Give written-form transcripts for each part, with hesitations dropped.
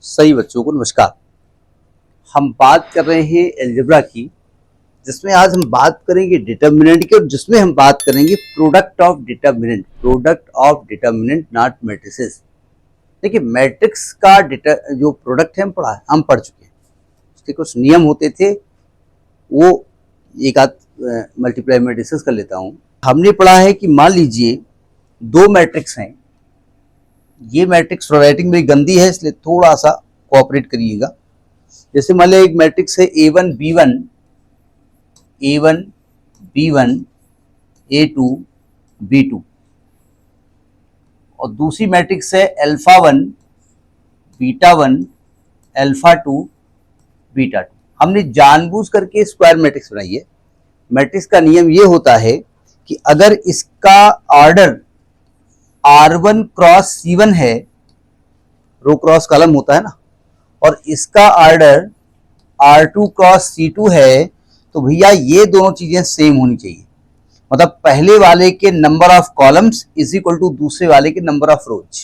सही बच्चों को नमस्कार। हम बात कर रहे हैं अलजेब्रा की, जिसमें आज हम बात करेंगे डिटर्मिनेंट की और जिसमें हम बात करेंगे product of determinant not matrices. देखिए मैट्रिक्स का जो प्रोडक्ट है हम पढ़ चुके हैं। उसके कुछ नियम होते थे, वो एक आध मल्टीप्लाई में डिस्कस कर लेता हूँ। हमने पढ़ा है कि मान लीजिए दो मैट्रिक्स हैं। ये मैट्रिक्स राइटिंग मेरी गंदी है, इसलिए थोड़ा सा कोऑपरेट करिएगा। जैसे मान लिया एक मैट्रिक्स है A1 B1 A2 B2 और दूसरी मैट्रिक्स है अल्फा 1 अल्फा 2 बीटा 2। हमने जानबूझ करके स्क्वायर मैट्रिक्स बनाई है। मैट्रिक्स का नियम ये होता है कि अगर इसका ऑर्डर R1 क्रॉस C1 है, रो क्रॉस कॉलम होता है ना, और इसका ऑर्डर R2 क्रॉस C2 है, तो भैया ये दोनों चीजें सेम होनी चाहिए। मतलब पहले वाले के number of columns is equal to दूसरे वाले के नंबर ऑफ रोज।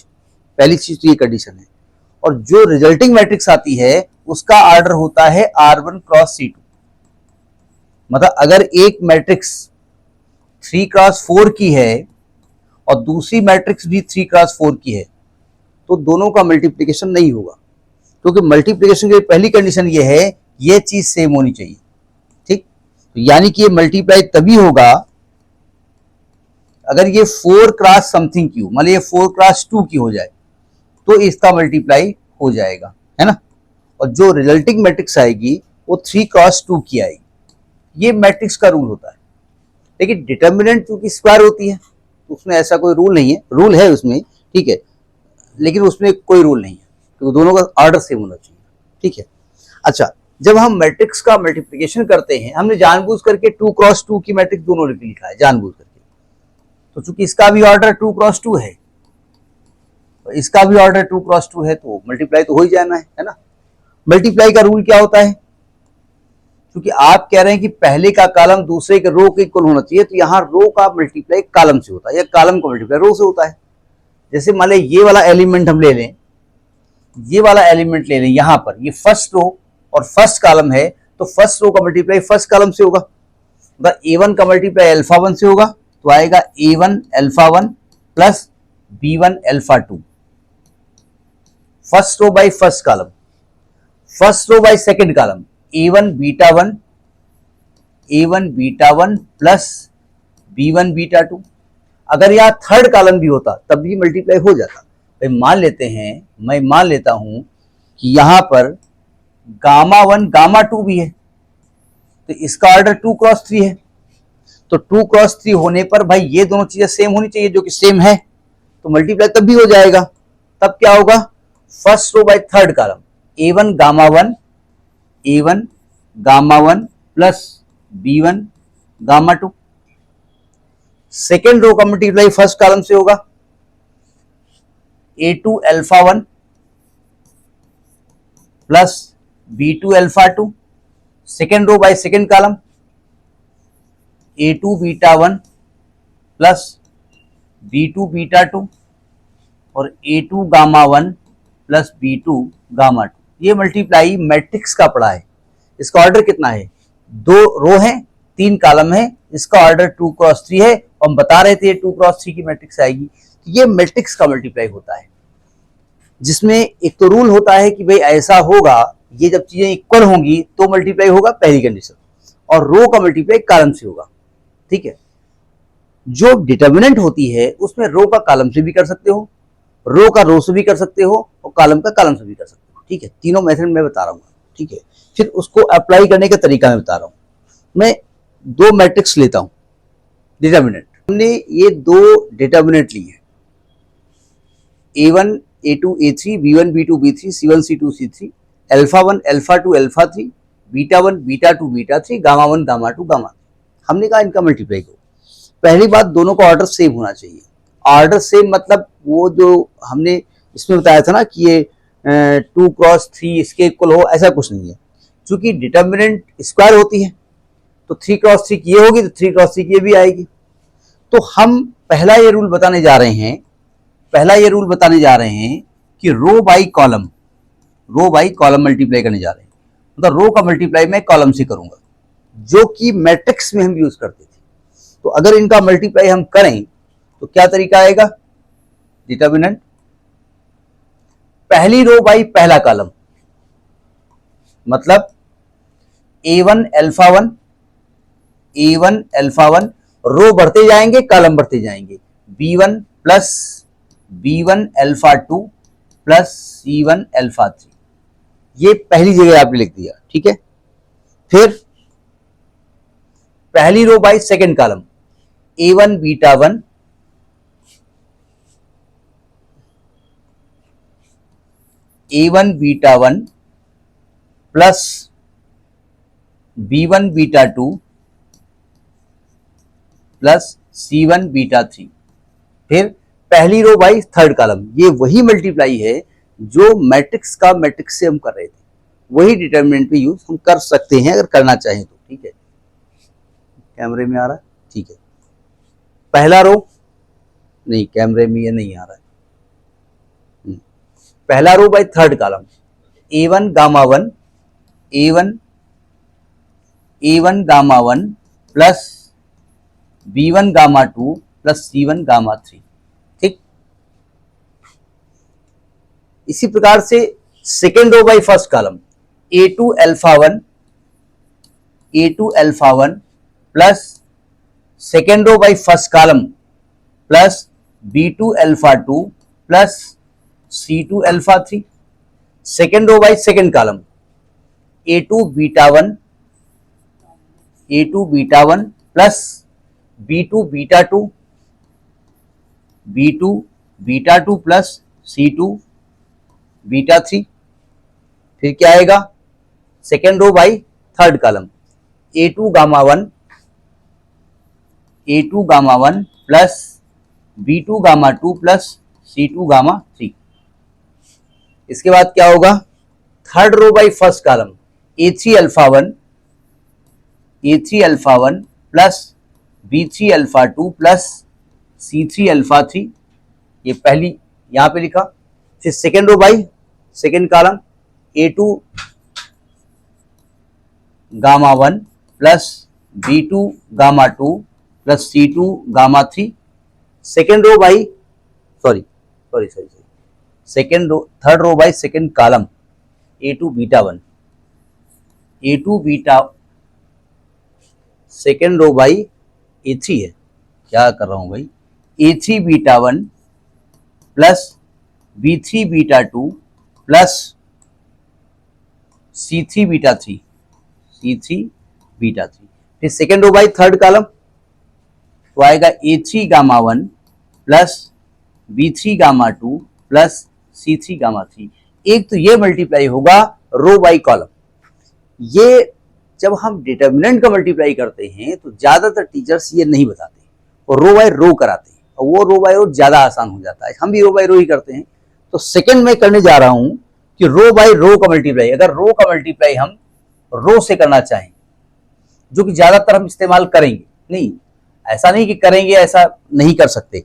पहली चीज तो ये कंडीशन है। और जो रिजल्टिंग मैट्रिक्स आती है उसका ऑर्डर होता है R1 क्रॉस C2। मतलब अगर एक मैट्रिक्स 3 क्रॉस 4 की है और दूसरी मैट्रिक्स भी 3 क्रॉस 4 की है, तो दोनों का मल्टीप्लिकेशन नहीं होगा, क्योंकि मल्टीप्लिकेशन की पहली कंडीशन ये है ये चीज सेम होनी चाहिए। ठीक, तो यानी कि ये मल्टीप्लाई तभी होगा अगर ये 4 क्रॉस समथिंग की हो। मान लीजिए 4 क्रॉस 2 की हो जाए तो इसका मल्टीप्लाई हो जाएगा, है ना। और जो रिजल्टिंग मैट्रिक्स आएगी वो 3 क्रॉस 2 की आएगी। ये मैट्रिक्स का रूल होता है। लेकिन डिटर्मिनेंट क्योंकि स्क्वायर होती है तो उसमें ऐसा कोई रूल नहीं है। रूल है उसमें, ठीक है, लेकिन उसमें कोई रूल नहीं है क्योंकि दोनों का ऑर्डर सेम होना चाहिए। ठीक है। अच्छा, जब हम मैट्रिक्स का मल्टीप्लिकेशन करते हैं, हमने जानबूझ करके 2 क्रॉस 2 की मैट्रिक्स दोनों लिखा है जानबूझ करके। तो चूंकि इसका भी ऑर्डर 2 क्रॉस 2 है, तो इसका भी ऑर्डर 2 क्रॉस 2 है, तो मल्टीप्लाई तो हो ही जाना है ना। मल्टीप्लाई का रूल क्या होता है? क्योंकि आप कह रहे हैं कि पहले का कॉलम दूसरे के रो के इक्वल होना चाहिए, तो यहाँ रो का मल्टीप्लाई कॉलम से होता है या कॉलम का मल्टीप्लाई रो से होता है। जैसे मान लें ये वाला एलिमेंट हम ले लें, ये वाला एलिमेंट ले लें, यहाँ पर ये फर्स्ट रो और फर्स्ट कॉलम है, तो फर्स्ट रो का मल्टीप्लाई फर्स्ट कॉलम से होगा। मतलब A1 का मल्टीप्लाई अल्फा 1 से होगा, तो आएगा A1 alpha 1 plus B1 alpha 2। First row by first column, first row by second column, A1 beta 1 plus B1 beta 2। अगर यहां थर्ड कॉलम भी होता तब भी मल्टीप्लाई हो जाता। मैं मान लेता हूं कि यहां पर गामा 1 गामा 2 भी है, तो इसका ऑर्डर 2 क्रॉस 3 है। तो 2 क्रॉस 3 होने पर भाई ये दोनों चीजें सेम होनी चाहिए, जो कि सेम है, तो मल्टीप्लाई तब भी हो जाएगा। तब क्या होगा? First row by third column, A1 gamma 1 plus B1 gamma 2। Second row का मल्टीप्लाई फर्स्ट कॉलम से होगा, A2 alpha 1 plus B2 alpha 2। Second row by second column, A2 beta 1 plus B2 beta 2 और A2 gamma 1 plus B2 gamma 2। ये multiply matrix का पड़ा है। इसका order कितना है? 2 रो है, 3 कॉलम है, इसका ऑर्डर 2 क्रॉस 3 है, और हम बता रहे थे 2 क्रॉस 3 की मैट्रिक्स आएगी। तो ये मैट्रिक्स का मल्टीप्लाई होता है, जिसमें एक तो रूल होता है कि भाई ऐसा होगा, ये जब चीजें इक्वल होंगी तो मल्टीप्लाई होगा, पहली कंडीशन, और रो का मल्टीप्लाई कॉलम से होगा। ठीक है। जो डिटर्मिनेंट होती है उसमें रो का कॉलम से भी कर सकते हो, रो का रो से भी कर सकते हो, और कॉलम का कॉलम से भी कर सकते हो। ठीक है, तीनों मेथड मैं बता रहा हूँ। ठीक है, फिर उसको अप्लाई करने का तरीका मैं बता रहा हूँ। मैं 2 मैट्रिक्स लेता हूं डिटर्मिनेंट। हमने ये 2 डिटर्मिनेंट ली है, A1 A2 A3 B1 B2 B3 C1 C2 C3 alpha 1 alpha 2 alpha 3 beta 1 beta 2 beta 3 gamma 1 gamma 2 gamma 3। हमने कहा इनका मल्टीप्लाई करो। पहली बात, दोनों का ऑर्डर सेम होना चाहिए। ऑर्डर सेम मतलब वो जो हमने इसमें बताया था ना कि ये 2 क्रॉस 3 इसके इक्वल हो, ऐसा कुछ नहीं है। चूंकि डिटर्मिनेंट स्क्वायर होती है, तो 3 क्रॉस 3 की ये होगी तो 3 क्रॉस 3 की ये भी आएगी। तो हम पहला ये रूल बताने जा रहे हैं कि row by column row by column multiply करने जा रहे हैं, मतलब रो का मल्टीप्लाई मैं कॉलम से करूंगा, जो कि मैट्रिक्स में हम यूज करते थे। तो अगर इनका मल्टीप्लाई हम करें तो क्या तरीका आएगा, डिटर्मिनेंट पहली रो बाई पहला कॉलम, मतलब A1 अल्फा 1, A1 अल्फा 1, रो बढ़ते जाएंगे कॉलम बढ़ते जाएंगे, B1 plus B1 alpha 2 plus C1 alpha 3, ये पहली जगह आपने लिख दिया, ठीक है। फिर पहली row by second column, A1 beta 1, A1 beta 1 plus B1 beta 2 plus C1 beta 3। फिर पहली रो बाई थर्ड कॉलम, ये वही मल्टीप्लाई है जो मैट्रिक्स का मैट्रिक्स से हम कर रहे थे, वही डिटर्मिनेंट पे यूज हम कर सकते हैं अगर करना चाहें तो, ठीक है। कैमरे में आ रहा है, ठीक है। पहला रो नहीं, कैमरे में ये नहीं आ रहा है। पहला row by third column, A1 gamma 1, A1 gamma 1 plus B1 gamma 2 plus C1 gamma 3, ठीक। इसी प्रकार से second row by first column, A2 alpha 1, A2 alpha 1 plus second row by first column plus B2 alpha 2 plus C2 alpha 3। Second row by second column, A2 beta 1, A2 beta 1 plus B2 beta 2, B2 beta 2 plus C2 beta 3। फिर क्या आएगा, second row by third column, A2 gamma 1, A2 gamma 1 plus B2 gamma 2 plus C2 gamma 3। इसके बाद क्या होगा, third row by first column, A3 alpha 1, A3 alpha 1 plus B3 alpha 2 plus C3 alpha 3, ये पहली यहां पे लिखा। फिर second row by second column, A2 gamma 1 plus B2 gamma 2 plus C2 gamma 3। Second row by sorry second row third row by second column, A2 beta 1, A2 beta, second row by A3 है, क्या कर रहा हूं भाई, A3 beta 1 plus B3 beta 2 plus C3 beta 3, C3 beta 3। फिर second row by third column, तो आएगा A3 gamma 1 plus B3 gamma 2 plus C3 gamma 3। एक तो ये मल्टीप्लाई होगा रो बाई कॉलम। ये जब हम डिटर्मिनेंट का मल्टीप्लाई करते हैं तो ज्यादातर टीचर्स ये नहीं बताते और रो बाय रो कराते हैं, और वो रो बाय रो ज्यादा आसान हो जाता है, हम भी रो बाय रो ही करते हैं। तो सेकंड में करने जा रहा हूं कि रो बाय रो का मल्टीप्लाई, अगर रो का मल्टीप्लाई हम रो से करना चाहें, जो कि ज्यादातर हम इस्तेमाल करेंगे नहीं, ऐसा नहीं कि करेंगे, ऐसा नहीं कर सकते,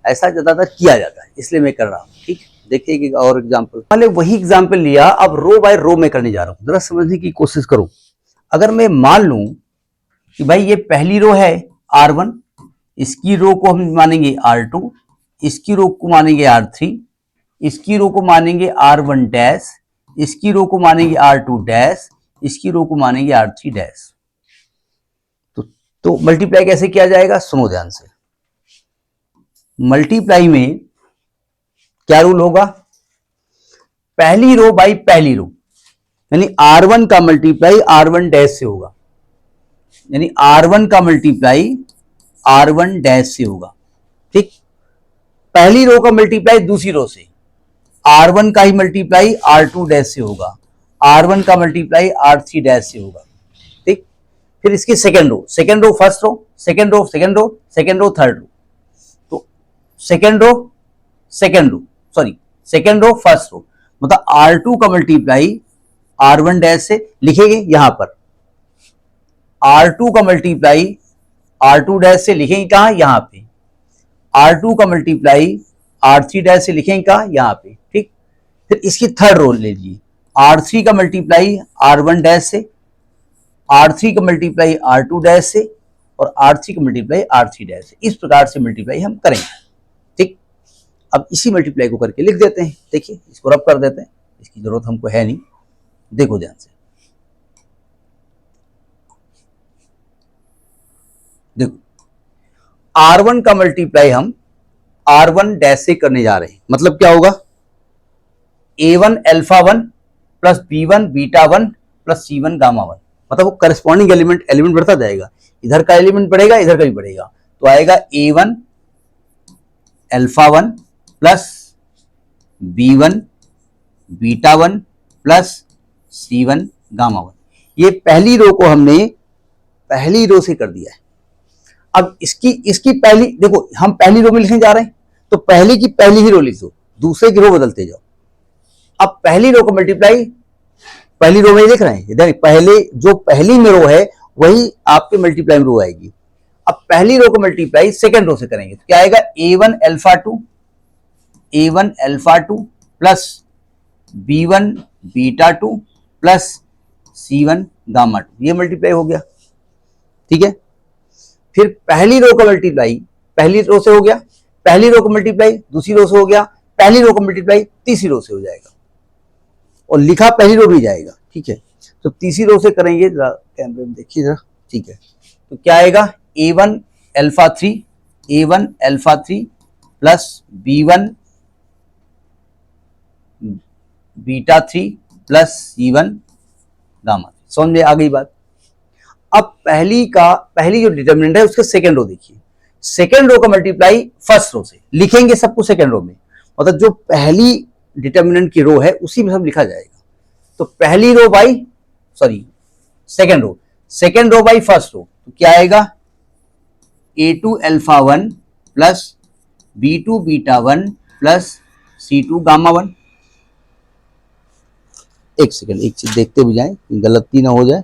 ऐसा ज्यादातर किया जाता है, इसलिए मैं कर रहा हूं, ठीक। देखिए कि और एग्जाम्पल, पहले वही एग्जाम्पल लिया, अब रो बाय रो में करने जा रहा हूं, जरा समझने की कोशिश करो। अगर मैं मान लूं कि भाई ये पहली रो है R1, इसकी रो को हम मानेंगे R2, इसकी रो को मानेंगे R3, इसकी रो को मानेंगे R1 डैश, इसकी रो को मानेंगे R2 डैश, इसकी रो को मानेंगे R3 डैश। तो मल्टीप्लाई कैसे किया जाएगा, सुनो ध्यान से। मल्टीप्लाई में क्या रूल होगा, पहली रो बाई पहली रो, यानी R1 का मल्टीप्लाई R1 डैश से होगा, यानी R1 का मल्टीप्लाई R1 डैश से होगा, ठीक। पहली रो का मल्टीप्लाई दूसरी रो से, R1 का ही मल्टीप्लाई R2 डैश से होगा, R1 का मल्टीप्लाई R3 डैश से होगा, ठीक। फिर इसकी second row first row, second row third row, तो सेकेंड रो फर्स्ट रो, मतलब R2 का मल्टीप्लाई R1 डैश से लिखेंगे यहां पर, R2 का मल्टीप्लाई R2 डैश से लिखेंगे कहां, यहां पे, R2 का मल्टीप्लाई R3 डैश से लिखेंगे कहां, यहां पे, ठीक। फिर इसकी थर्ड रो ले लीजिए, R3 का मल्टीप्लाई R1 डैश से, R3 का मल्टीप्लाई R2 डैश से और R3 का मल्टीप्लाई R3 डैश से। इस प्रकार से मल्टीप्लाई हम करेंगे। ठीक, अब इसी मल्टीप्लाई को करके लिख देते हैं। देखिए इसको रब कर देते हैं, इसकी जरूरत हमको है नहीं। देखो ध्यान से, देखो R1 का मल्टीप्लाई हम R1 डैश से करने जा रहे हैं। मतलब क्या होगा, A1 alpha 1 plus B1 beta 1 plus C1 gamma 1। मतलब वो करस्पॉन्डिंग एलिमेंट बढ़ता जाएगा, इधर का एलिमेंट बढ़ेगा, इधर का भी बढ़ेगा। तो आएगा A1 alpha 1 plus B1 beta 1 plus C1 gamma 1। ये पहली रो को हमने पहली रो से कर दिया है। अब इसकी पहली, देखो हम पहली रो में लिखने जा रहे हैं, तो पहली की पहली ही रो लिख दो, दूसरे की रो बदलते जाओ। अब पहली रो को मल्टीप्लाई पहली रो में लिख रहे हैं, इधर पहले जो पहली में रो है वही आपके मल्टीप्लाई में रो आएगी। अब पहली रो को मल्टीप्लाई सेकंड रो से करेंगे तो क्या आएगा, A1 alpha 2 plus B1 beta 2 plus C1 gamma 2। ये मल्टीप्लाई हो गया। ठीक है, फिर पहली रो का मल्टीप्लाई पहली रो से हो गया, पहली रो का मल्टीप्लाई दूसरी रो से हो गया, पहली रो का मल्टीप्लाई तीसरी रो से हो जाएगा और लिखा पहली रो भी जाएगा। ठीक है, तो तीसरी रो से करेंगे, जरा कैमरे में देखिए जरा। ठीक है, तो क्या आएगा, A1 alpha 3 plus B1 beta 3 plus C1 gamma 3। समझ में आ गई बात। अब पहली जो डिटर्मिनेंट है उसके सेकंड रो देखिए, सेकंड रो का मल्टीप्लाई फर्स्ट रो से लिखेंगे, सब कुछ सेकंड रो में। मतलब जो पहली डिटर्मिनेंट की रो है उसी में सब लिखा जाएगा। तो पहली row by second row by first row, तो क्या आएगा, A2 alpha 1 plus B2 beta 1 plus C2 gamma 1। एक सेकंड, एक चीज देखते हुए जाए, गलती ना हो जाए।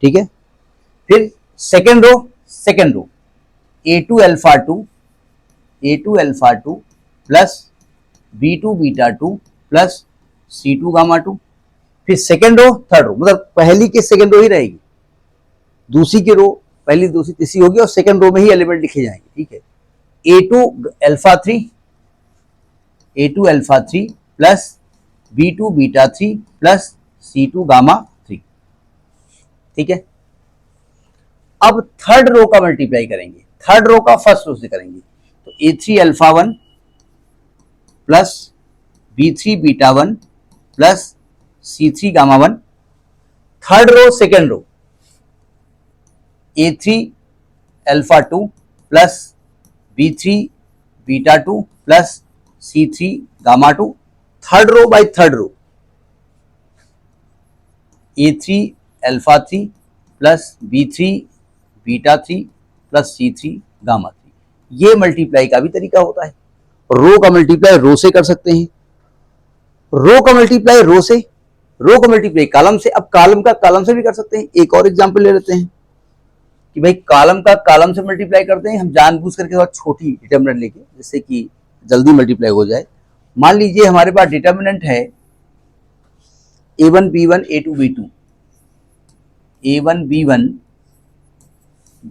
ठीक है, फिर second row A2 alpha 2 plus B2 beta 2 plus C2 gamma 2। फिर सेकंड रो थर्ड रो, मतलब पहली की सेकंड रो ही रहेगी, दूसरी की रो पहली दूसरी तीसरी होगी और सेकंड रो में ही एलिमेंट लिखे जाएंगे। ठीक है, A2 alpha 3 plus B2 beta 3 plus C2 gamma 3। ठीक है, अब थर्ड रो का मल्टीप्लाई करेंगे, थर्ड रो का फर्स्ट रो से करेंगे। तो A3 alpha 1 plus B3 beta 1 plus C3 gamma 1। Third row second row A3 alpha 2 plus B3 beta 2 plus C3 gamma 2। Third row by third row A3 alpha 3 plus B3 beta 3 plus C3 gamma 3। ये multiply का भी तरीका होता है। रो का multiply रो से कर सकते हैं, रो का मल्टीप्लाई रो का मल्टीप्लाई कॉलम से। अब कॉलम का कॉलम से भी कर सकते हैं। एक और एग्जांपल ले लेते हैं कि भाई कॉलम का कॉलम से मल्टीप्लाई करते हैं हम जानबूझ करके थोड़ा छोटी डिटर्मिनेंट लेके, जिससे कि जल्दी मल्टीप्लाई हो जाए। मान लीजिए हमारे पास डिटर्मिनेंट है A1 B1 A2 B2, A1 B1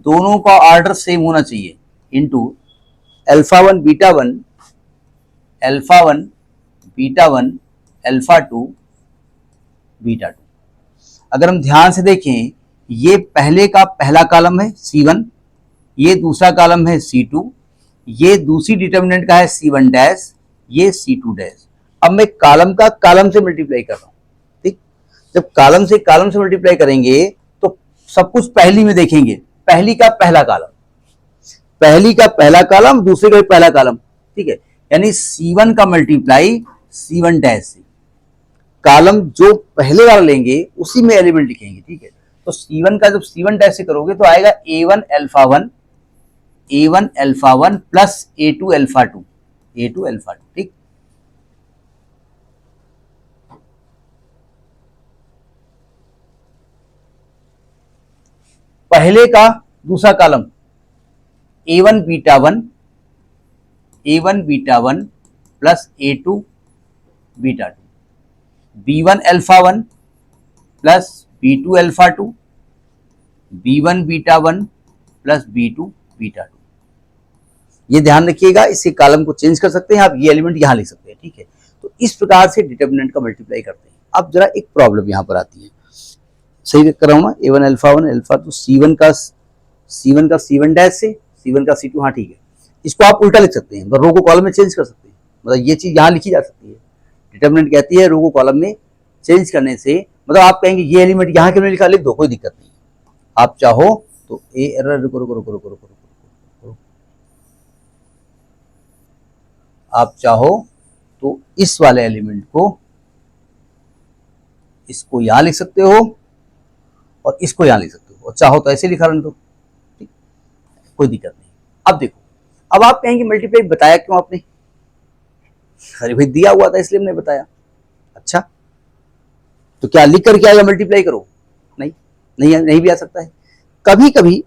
दोनों का ऑर्डर सेम होना चाहिए, into alpha 1 beta 1 beta 1 alpha 2 beta 2। अगर हम ध्यान से देखें, ये पहले का पहला कॉलम है C1, ये दूसरा कॉलम है C2, ये दूसरी डिटर्मिनेंट का है C1 डैश, ये C2 डैश। अब मैं कॉलम का कॉलम से मल्टीप्लाई कर रहा हूं। ठीक, जब कॉलम से मल्टीप्लाई करेंगे तो सब कुछ पहली में देखेंगे, पहली का पहला कॉलम दूसरे का पहला कॉलम। ठीक है, यानी C1 का मल्टीप्लाई C1 डैश से, कॉलम जो पहले वाला लेंगे उसी में एलिमेंट लिखेंगे। ठीक है, तो C1 का जब C1 डैश से करोगे तो आएगा A1 alpha 1 plus A2 alpha 2। ठीक, पहले का दूसरा column A1 beta 1 plus A2 beta 2। B1 alpha 1 plus B2 alpha 2, B1 beta 1 plus B2 beta 2। ये ध्यान रखिएगा, इसी कॉलम को चेंज कर सकते हैं आप, ये एलिमेंट यहां लिख सकते हैं, ठीक है। तो इस प्रकार से डिटर्मिनेंट का मल्टीप्लाई करते हैं। अब जरा एक प्रॉब्लम यहां पर आती है, सही कर रहा हूं मैं, A1 अल्फा 1 अल्फा, तो C1 का C1 डैश से, C1 का C2, हाँ ठीक है। इसको आप उल्टा लिख सकते हैं, रो को कॉलम में चेंज कर सकते हैं, मतलब ये चीज यहां लिखी जा सकती है। डिटर्मिनेंट कहती है रो को कॉलम में चेंज करने से, मतलब आप कहेंगे ये एलिमेंट यहां क्यों नहीं लिखा, लिख दो, कोई दिक्कत नहीं। आप चाहो तो रुको रुको रुको रुको रुको, आप चाहो तो इस वाले एलिमेंट को, इसको यहां लिख सकते हो और इसको यहां लिख सकते हो, और चाहो तो ऐसे लिखा रहने दो, ठीक, कोई दिक्कत नहीं। अब देखो, अब आप कहेंगे मल्टीप्लाई बताया क्यों आपने, अरे भाई दिया हुआ था इसलिए हमने बताया। अच्छा, तो क्या लिख कर क्या आएगा मल्टीप्लाई करो, नहीं नहीं भी आ सकता है। कभी कभी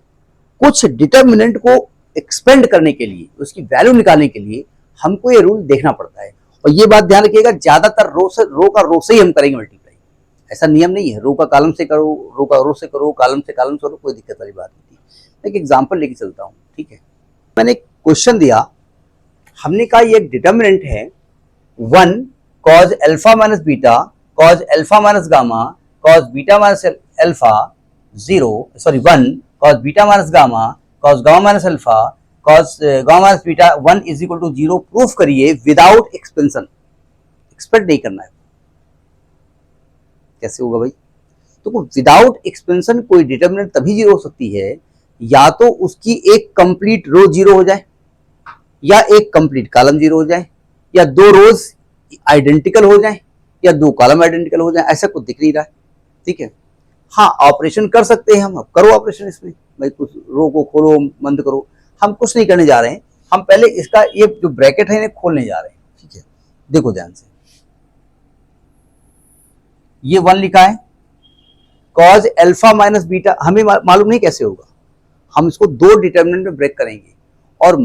कुछ डिटर्मिनेंट को एक्सपेंड करने के लिए, उसकी वैल्यू निकालने के लिए हमको ये रूल देखना पड़ता है। और ये बात ध्यान रखिएगा, ज्यादातर रो से ही हम करेंगे मल्टीप्लाई, ऐसा नियम नहीं है रो का कॉलम से करो, रो का रो से करो, कॉलम से करो, कोई दिक्कत वाली बात नहीं। एक एग्जांपल लेके चलता हूं, ठीक है। मैंने एक क्वेश्चन दिया, हमने कहा ये एक डिटर्मिनेंट है 1 cos alpha minus beta cos alpha minus gamma cos beta minus alpha 0, sorry 1 cos beta minus gamma cos gamma minus alpha cos gamma minus beta 1 is equal to 0 proof करिए without expansion. Expect नहीं करना है, कैसे होगा भाई? तो without expansion कोई determinant तभी जीरो हो सकती है, या तो उसकी एक कंप्लीट रो जीरो हो जाए, या एक कंप्लीट कॉलम जीरो हो जाए, या दो रोज आइडेंटिकल हो जाए, या दो कॉलम आइडेंटिकल हो जाए, ऐसा कुछ दिख नहीं रहा है, ठीक है। हाँ, ऑपरेशन कर सकते हैं हम, अब करो ऑपरेशन इसमें, भाई कुछ रो को खोलो बंद करो, हम कुछ नहीं करने जा रहे हैं, हम पहले इसका ये जो ब्रैकेट है इन्हें खोलने जा रहे हैं, ठीक है। देखो ध्यान से, ये 1 लिखा है, कॉज अल्फा माइनस बीटा, हमें मालूम नहीं कैसे होगा, हम इसको दो डिटर्मिनेंट में ब्रेक करेंगे, और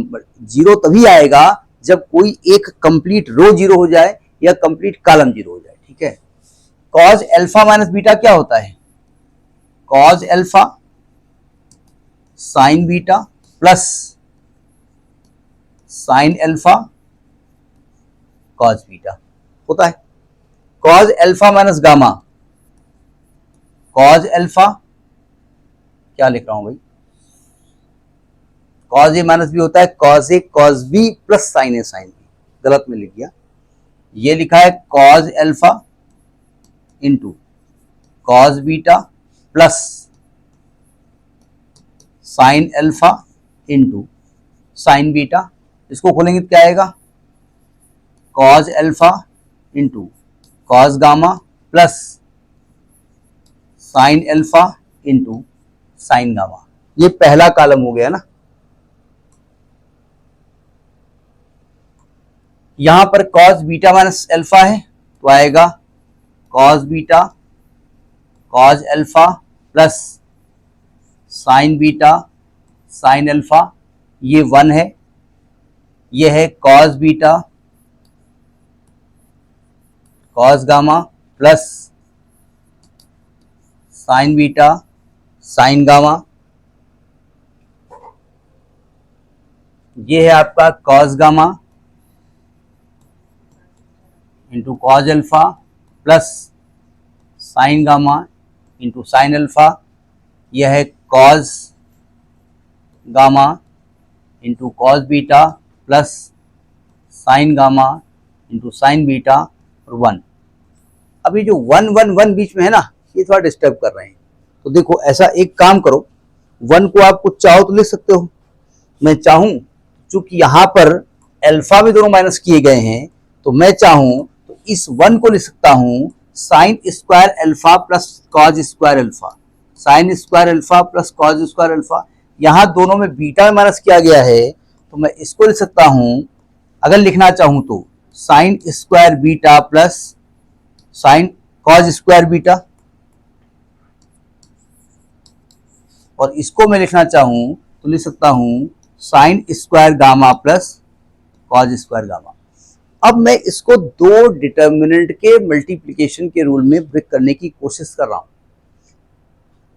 जीरो तभी आएगा जब कोई एक कंप्लीट रो जीरो हो जाए या कंप्लीट कॉलम जीरो हो जाए, ठीक है। कॉज अल्फा माइनस बीटा क्या होता है, cause alpha sine beta plus sine alpha cos beta होता है। Cause alpha minus gamma, cause alpha, क्या लिख रहा हूं भाई, कॉज ए माइनस बी होता है कॉज ए कॉज बी प्लस साइन ए साइन बी, गलत में लिख दिया, ये लिखा है cause alpha into cos beta plus sine alpha into sine beta. इसको खोलेंगे तो क्या आएगा, cause alpha into cos gamma plus sine alpha into sine gamma. ये पहला कॉलम हो गया ना। यहां पर कॉस बीटा माइनस अल्फा है तो आएगा cos beta cos alpha plus sign beta sine alpha, ये 1 है, ये है cos beta cos gamma plus sign beta sine gamma, ये है आपका cos gamma into cos alpha plus sign gamma into sine alpha, यह है cause gamma into cos beta plus sign gamma into sine beta और 1। अभी जो 1 1 1 बीच में है ना, ये थोड़ा डिस्टर्ब कर रहे हैं, तो देखो ऐसा एक काम करो, 1 को आप कुछ चाहो तो लिख सकते हो, मैं चाहूं चूंकि यहां पर अल्फा भी दोनों माइनस किए गए हैं, तो मैं चाहूं तो इस 1 को लिख सकता हूं sign square alpha plus cos square alpha, sign square alpha plus cos square alpha, यहां दोनों में बीटा में माइनस किया गया है, तो मैं इसको लिख सकता हूं, अगर लिखना चाहूं तो sine square beta plus sign cause square beta, और इसको मैं लिखना चाहूं तो लिख सकता हूं sine square gamma plus cos square gamma. अब मैं इसको दो डिटर्मिनेंट के मल्टीप्लिकेशन के रूल में ब्रेक करने की कोशिश कर रहा हूं।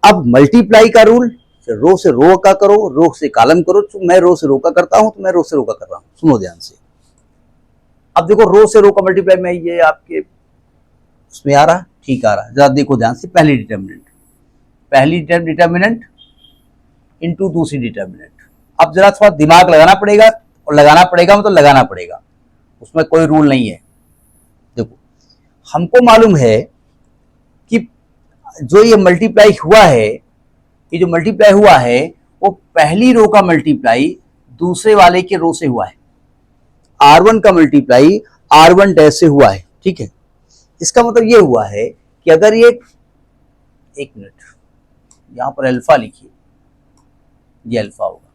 अब मल्टीप्लाई का रूल, रो से रो का करो, रो से कॉलम करो। तो मैं रो से रो का करता हूं, तो मैं रो से रो का कर रहा हूं। सुनो ध्यान से। अब देखो रो से रो का मल्टीप्लाई में ये आपके उसमें आ रहा, ठीक आ रहा। जरा देखो ध्यान से, पहली डिटर्मिनेंट इनटू दूसरी डिटर्मिनेंट। अब जरा थोड़ा दिमाग लगाना पड़ेगा, और लगाना पड़ेगा मतलब लगाना पड़ेगा, उसमें कोई रूल नहीं है। देखो हमको मालूम है कि जो ये मल्टीप्लाई हुआ है, ये जो मल्टीप्लाई हुआ है वो पहली रो का मल्टीप्लाई दूसरे वाले के रो से हुआ है। R1 का मल्टीप्लाई R1 डैश से हुआ है, ठीक है। इसका मतलब ये हुआ है कि अगर ये, एक मिनट, यहां पर अल्फा लिखिए, ये अल्फा होगा।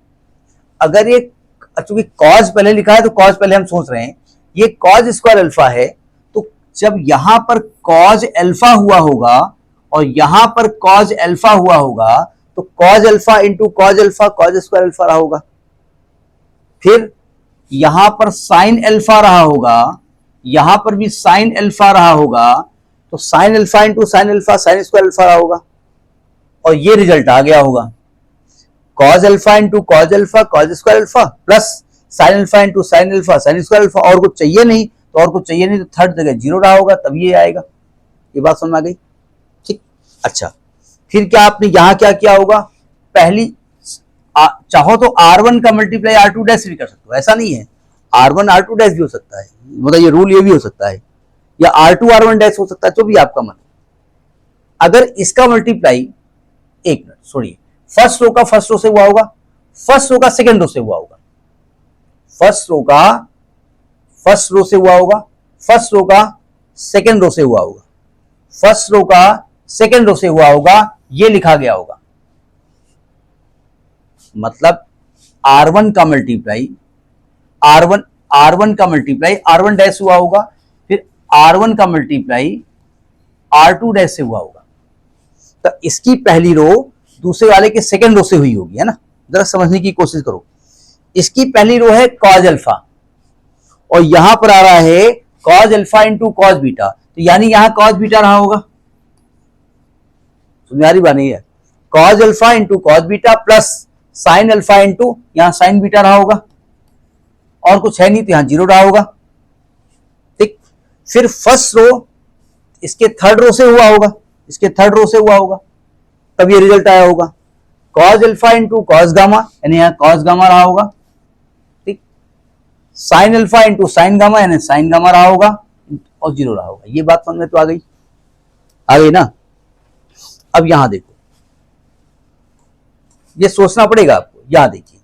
अगर ये, चूंकि कॉज पहले लिखा है तो कॉज पहले हम सोच रहे हैं, ये कॉज स्क्वायर अल्फा है, तो जब यहां पर कॉज अल्फा हुआ होगा और यहां पर कॉज अल्फा हुआ होगा, तो cause alpha into cos alpha cos square alpha रहा होगा। फिर यहां पर साइन अल्फा रहा होगा, यहां पर भी साइन अल्फा रहा होगा, तो sign alpha into sine alpha sign square alpha रहा होगा, और ये रिजल्ट आ गया होगा। Cause alpha into cos alpha cos square alpha plus sine alpha into sine alpha sign square alpha. और कुछ चाहिए नहीं, तो और कुछ चाहिए नहीं, तो थर्ड जगह जीरो रहा होगा, तब ये आएगा। ये बात समझ आ गई, ठीक। अच्छा, फिर क्या आपने यहां क्या किया होगा, पहली चाहो तो R1 का मल्टीप्लाई R2 डैश भी कर सकते हो, ऐसा नहीं है। R1 R2 डैश भी हो सकता है, मतलब ये रूल ये भी हो सकता है, या R2 R1 डैश हो सकता है, जो भी आपका मन। अगर इसका मल्टीप्लाई, एक मिनट छोड़िए, फर्स्ट रो का फर्स्ट रो से हुआ होगा, फर्स्ट रो का सेकंड रो से हुआ होगा, फर्स्ट रो का फर्स्ट रो से हुआ होगा, फर्स्ट रो का सेकंड रो से हुआ होगा, फर्स्ट रो का सेकंड रो से हुआ होगा, ये लिखा गया होगा। मतलब R1 का मल्टीप्लाई R1 का मल्टीप्लाई R1 डैश हुआ होगा, फिर R1 का मल्टीप्लाई R2 डैश से हुआ होगा। तो इसकी पहली रो दूसरे वाले के सेकंड रो से हुई होगी, है ना। जरा समझने की कोशिश करो। इसकी पहली रो है कॉज अल्फा, और यहां पर आ रहा है cause alpha into cos beta, तो यानी यहां कॉज बीटा रहा होगा। तुम्हारी बात नहीं है, cause alpha into cos beta plus sine alpha into यहां साइन बीटा रहा होगा, और कुछ है नहीं, तो यहां जीरो रहा होगा, ठीक। फिर फर्स्ट रो इसके थर्ड रो से हुआ होगा, इसके थर्ड रो से हुआ होगा, तब ये रिजल्ट आया होगा। Cause alpha into cos gamma, यानी यहां कॉज गामा रहा होगा, ठीक। Sign alpha into sine gamma, यानी साइन गामा रहा होगा, और जीरो रहा होगा। ये बात समझ में तो आ गई ना। अब यहां देखो, ये सोचना पड़ेगा आपको। यहां देखिए,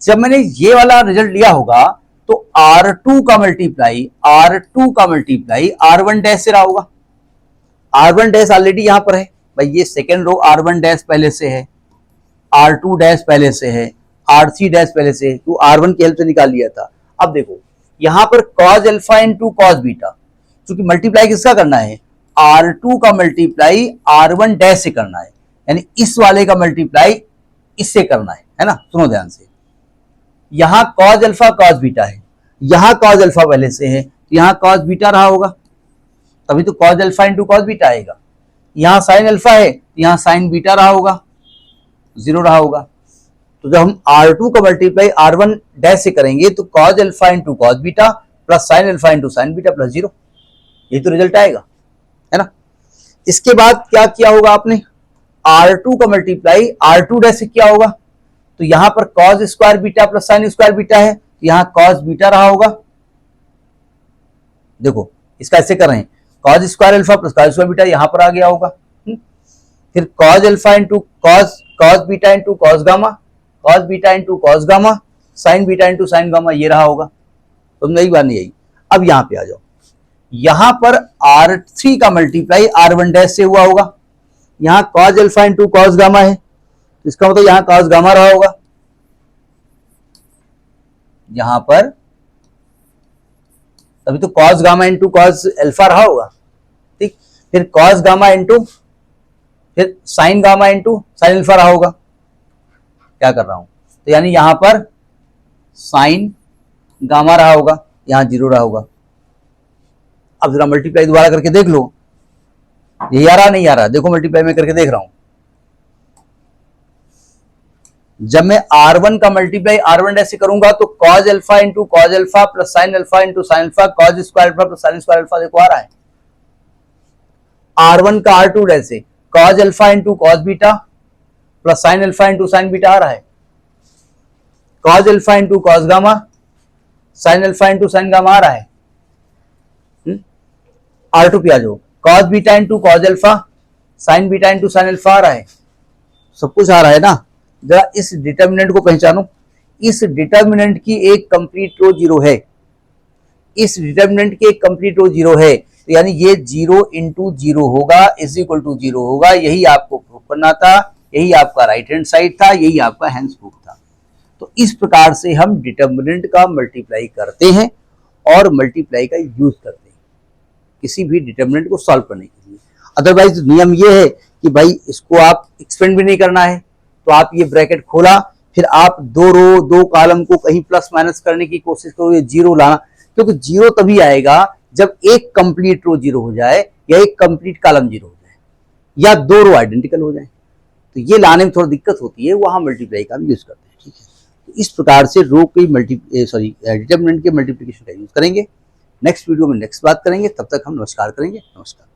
जब मैंने ये वाला रिजल्ट लिया होगा, तो R2 का मल्टीप्लाई R1 डैश से रहा होगा। R1 डैश ऑलरेडी यहां पर है भाई, ये सेकेंड रो R1 डैश पहले से है, R2 डैश पहले से है, R3 डैश पहले से है, तो R1 की हेल्प से निकाल लिया था। अब देखो यहां पर cause alpha into cos beta, क्योंकि मल्टीप्लाई किसका करना है, R2 का मल्टीप्लाई R1 डैश से करना है, यानी इस वाले का मल्टीप्लाई इससे करना है ना। सुनो ध्यान से, यहां कॉज अल्फा कॉज बीटा है, यहां कॉज अल्फा पहले से है, तो यहां कॉज बीटा रहा होगा, तभी तो cause alpha into cos beta आएगा। यहां साइन अल्फा है, तो यहां साइन बीटा रहा होगा, जीरो रहा होगा। तो जब हम R2 का मल्टीप्लाई R1 डैश से करेंगे, तो cause alpha into cos beta plus sine alpha into sine beta plus zero, यही तो रिजल्ट आएगा, है ना। इसके बाद क्या किया होगा आपने, R2 का मल्टीप्लाई R2 डैश से किया होगा, तो यहां पर cause square beta plus sine square beta है, तो यहां कॉज बीटा रहा होगा। देखो इसका ऐसे कर रहे हैं, cause square alpha plus cos square beta यहां पर आ गया होगा। फिर cause alpha into cos beta into cos gamma, cos beta into cos gamma, sign beta into sine gamma, ये रहा होगा। तो नई बात नहीं आई। अब यहां पे आ जाओ, यहां पर R3 का मल्टीप्लाई R1 डैश से हुआ होगा, यहां cause alpha into cos gamma है, तो इसका मतलब यहां कॉज गामा रहा होगा, यहां पर तभी तो cause gamma into cos alpha रहा होगा, ठीक। फिर कॉज गामा इंटू फिर sign gamma into sine alpha रहा होगा। क्या कर रहा हूं, तो यानी यहां पर साइन गामा रहा होगा, यहां जीरो रहा होगा, अब जरा मल्टीप्लाई दोबारा करके देख लो, यही आ रहा नहीं आ रहा, देखो मल्टीप्लाई में करके देख रहा हूं। जब मैं R1 का मल्टीप्लाई R1 ऐसे करूंगा तो cos alpha into cos alpha plus sine alpha into sine alpha cos square alpha plus sine square alpha, देखो आ रहा है। R1 का R2 ऐसे cos alpha into cos beta plus sine alpha into sine beta आ रहा है। cos alpha into cos gamma sine alpha into sine gamma आ रहा है। R2 पे आ जाओ, cos beta into cos alpha sine beta into sine alpha आ रहा है। सब कुछ आ रहा है ना। जरा इस डिटर्मिनेंट को पहचानो, इस डिटर्मिनेंट की एक कंप्लीट रो जीरो है, इस डिटर्मिनेंट की एक कंप्लीट रो जीरो है, तो यानी ये 0 इंटू 0 होगा इज इक्वल टू 0 होगा। यही आपको प्रूफ करना था, यही आपका राइट हैंड साइड था, यही आपका हैंड्स प्रूफ था। तो इस प्रकार से हम डिटर्मिनेंट का मल्टीप्लाई करते हैं और मल्टीप्लाई का यूज करते हैं किसी भी डिटर्मिनेंट को सॉल्व करने के लिए। अदरवाइज नियम ये है कि भाई इसको आप एक्सपेंड भी नहीं करना है, तो आप ये ब्रैकेट खोला, फिर आप दो रो दो कॉलम को कहीं प्लस माइनस करने की कोशिश करो, जीरो लाना, क्योंकि जीरो तभी आएगा जब एक कंप्लीट रो जीरो हो जाए या एक कंप्लीट कॉलम जीरो हो जाए या दो रो आइडेंटिकल हो जाए। तो ये लाने में थोड़ा दिक्कत होती है, वहां मल्टीप्लाई का हम यूज करते हैं। ठीक है, तो इस प्रकार से रो की डिटर्मिनेंट के मल्टीप्लिकेशन का यूज करेंगे। नेक्स्ट वीडियो में नेक्स्ट बात करेंगे, तब तक हम नमस्कार करेंगे। नमस्कार।